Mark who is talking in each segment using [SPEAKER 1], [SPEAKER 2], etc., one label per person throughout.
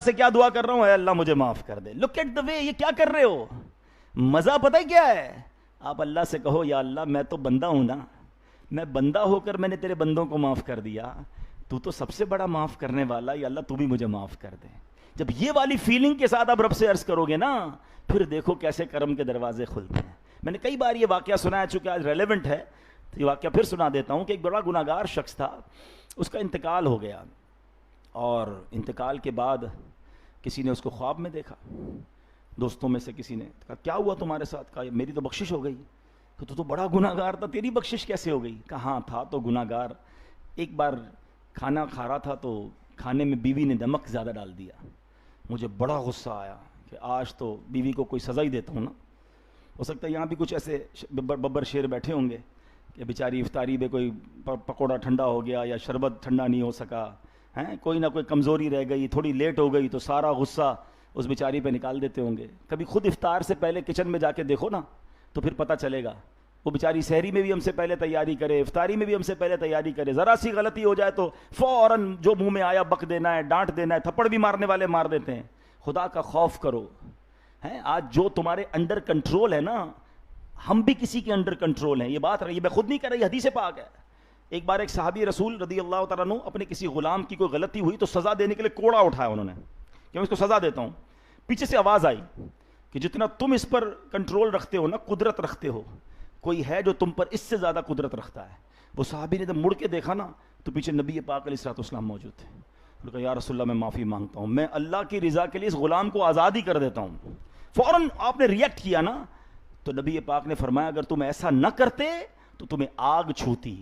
[SPEAKER 1] سے کیا دعا کر رہا ہوں, اے اللہ مجھے معاف کر دے. لک ایٹ دا وے, یہ کیا کر رہے ہو. مزہ پتہ ہے کیا ہے, آپ اللہ سے کہو یا اللہ میں تو بندہ ہوں نا, میں بندہ ہو کر میں نے تیرے بندوں کو معاف کر دیا, تو تو سب سے بڑا معاف کرنے والا, یا اللہ تو بھی مجھے معاف کر دے. جب یہ والی فیلنگ کے ساتھ آپ رب سے عرض کرو گے نا, پھر دیکھو کیسے کرم کے دروازے کھلتے ہیں. میں نے کئی بار یہ واقعہ سنا ہے, چونکہ آج ریلیونٹ ہے تو یہ واقعہ پھر سنا دیتا ہوں کہ ایک بڑا گناہگار شخص تھا, اس کا انتقال ہو گیا, اور انتقال کے بعد کسی نے اس کو خواب میں دیکھا, دوستوں میں سے کسی نے کہا کیا ہوا تمہارے ساتھ, کہا میری تو بخشش ہو گئی. تو بڑا گناہگار تھا, تیری بخشش کیسے ہو گئی. کہا ہاں تھا تو گناہگار, ایک بار کھانا کھا رہا تھا تو کھانے میں بیوی نے نمک زیادہ ڈال دیا, مجھے بڑا غصہ آیا کہ آج تو بیوی کو کوئی سزا ہی دیتا ہوں نا. ہو سکتا ہے یہاں بھی کچھ ایسے ببر شیر بیٹھے ہوں گے کہ بیچاری افطاری میں کوئی پکوڑا ٹھنڈا ہو گیا یا شربت ٹھنڈا نہیں ہو سکا, ہیں کوئی نہ کوئی کمزوری رہ گئی, تھوڑی لیٹ ہو گئی, تو سارا غصہ اس بیچاری پہ نکال دیتے ہوں گے. کبھی خود افطار سے پہلے کچن میں جا کے دیکھو نا, تو پھر پتہ چلے گا. وہ بیچاری سحری میں بھی ہم سے پہلے تیاری کرے, افطاری میں بھی ہم سے پہلے تیاری کرے, ذرا سی غلطی ہو جائے تو فوراً جو منہ میں آیا بک دینا ہے, ڈانٹ دینا ہے, تھپڑ بھی مارنے والے مار دیتے ہیں. خدا کا خوف کرو. ہیں آج جو تمہارے انڈر کنٹرول ہے نا, ہم بھی کسی کے انڈر کنٹرول ہیں. یہ بات رہی, میں خود نہیں کر رہی, حدیث پاک ہے. ایک بار ایک صحابی رسول رضی اللہ تعالیٰ عنہ اپنے کسی غلام کی کوئی غلطی ہوئی تو سزا دینے کے لیے کوڑا اٹھایا انہوں نے کہ میں اس کو سزا دیتا ہوں. پیچھے سے آواز آئی کہ جتنا تم اس پر کنٹرول رکھتے ہو نا, قدرت رکھتے ہو, کوئی ہے جو تم پر اس سے زیادہ قدرت رکھتا ہے. وہ صحابی نے جب مڑ کے دیکھا نا تو پیچھے نبی پاک علیہ الصلوۃ والسلام موجود تھے. انہوں نے کہا یا رسول اللہ میں معافی مانگتا ہوں, میں اللہ کی رضا کے لیے اس غلام کو آزاد ہی کر دیتا ہوں. فوراً آپ نے ریئیکٹ کیا نا, تو نبی پاک نے فرمایا اگر تم ایسا نہ کرتے تو تمہیں آگ چھوتی.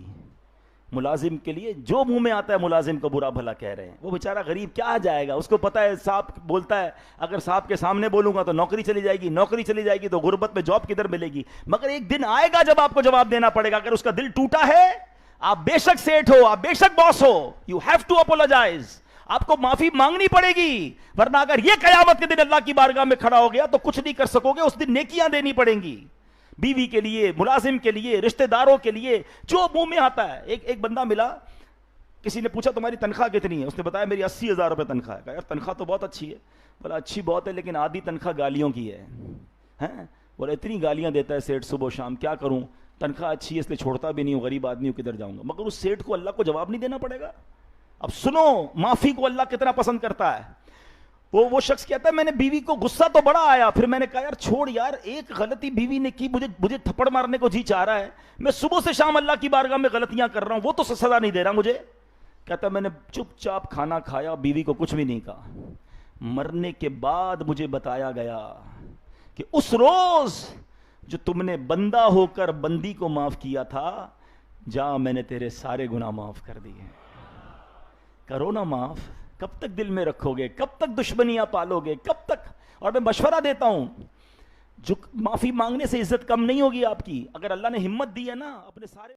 [SPEAKER 1] ملازم کے لیے جو منہ میں آتا ہے ملازم کو برا بھلا کہہ رہے ہیں, وہ بیچارہ غریب کیا جائے گا, اس کو پتا ہے صاحب بولتا ہے اگر صاحب کے سامنے بولوں گا تو نوکری چلی جائے گی, نوکری چلی جائے گی تو غربت میں جاب کدھر ملے گی. مگر ایک دن آئے گا جب آپ کو جواب دینا پڑے گا. اگر اس کا دل ٹوٹا ہے, آپ بے شک سیٹ ہو, آپ بے شک باس ہو, یو ہیو ٹو اپولوجائز, آپ کو معافی مانگنی پڑے گی. ورنہ اگر یہ قیامت کے دن اللہ کی بارگاہ میں کھڑا ہو گیا تو کچھ نہیں کر سکو گے. اس دن نیکیاں دینی پڑیں گی, بیوی کے لیے, ملازم کے لیے, رشتہ داروں کے لیے, جو منہ میں آتا ہے. ایک بندہ ملا, کسی نے پوچھا تمہاری تنخواہ کتنی ہے, اس نے بتایا میری 80,000 روپے تنخواہ ہے. کہا یار تنخواہ تو بہت اچھی ہے. بولا اچھی بہت ہے لیکن آدھی تنخواہ گالیوں کی ہے. ہیں بولا اتنی گالیاں دیتا ہے سیٹ صبح و شام, کیا کروں, تنخواہ اچھی ہے اس لیے چھوڑتا بھی نہیں ہوں, غریب آدمی ہوں کدھر جاؤں گا. مگر اس سیٹ کو اللہ کو جواب نہیں دینا پڑے گا. اب سنو معافی کو اللہ کتنا پسند کرتا ہے. وہ شخص کہتا ہے میں نے بیوی کو غصہ تو بڑا آیا, پھر میں نے کہا یار چھوڑ یار, ایک غلطی بیوی نے کی, مجھے تھپڑ مارنے کو جی چاہ رہا ہے, میں صبح سے شام اللہ کی بارگاہ میں غلطیاں کر رہا ہوں, وہ تو سزا نہیں دے رہا مجھے. کہتا میں نے چپ چاپ کھانا کھایا, بیوی کو کچھ بھی نہیں کہا. مرنے کے بعد مجھے بتایا گیا کہ اس روز جو تم نے بندہ ہو کر بندی کو معاف کیا تھا, جا میں نے تیرے سارے گناہ معاف کر دیے. کرو نا معاف, کب تک دل میں رکھو گے, کب تک دشمنیاں پالو گے, کب تک. اور میں مشورہ دیتا ہوں, جو معافی مانگنے سے عزت کم نہیں ہوگی آپ کی. اگر اللہ نے ہمت دی ہے نا, اپنے سارے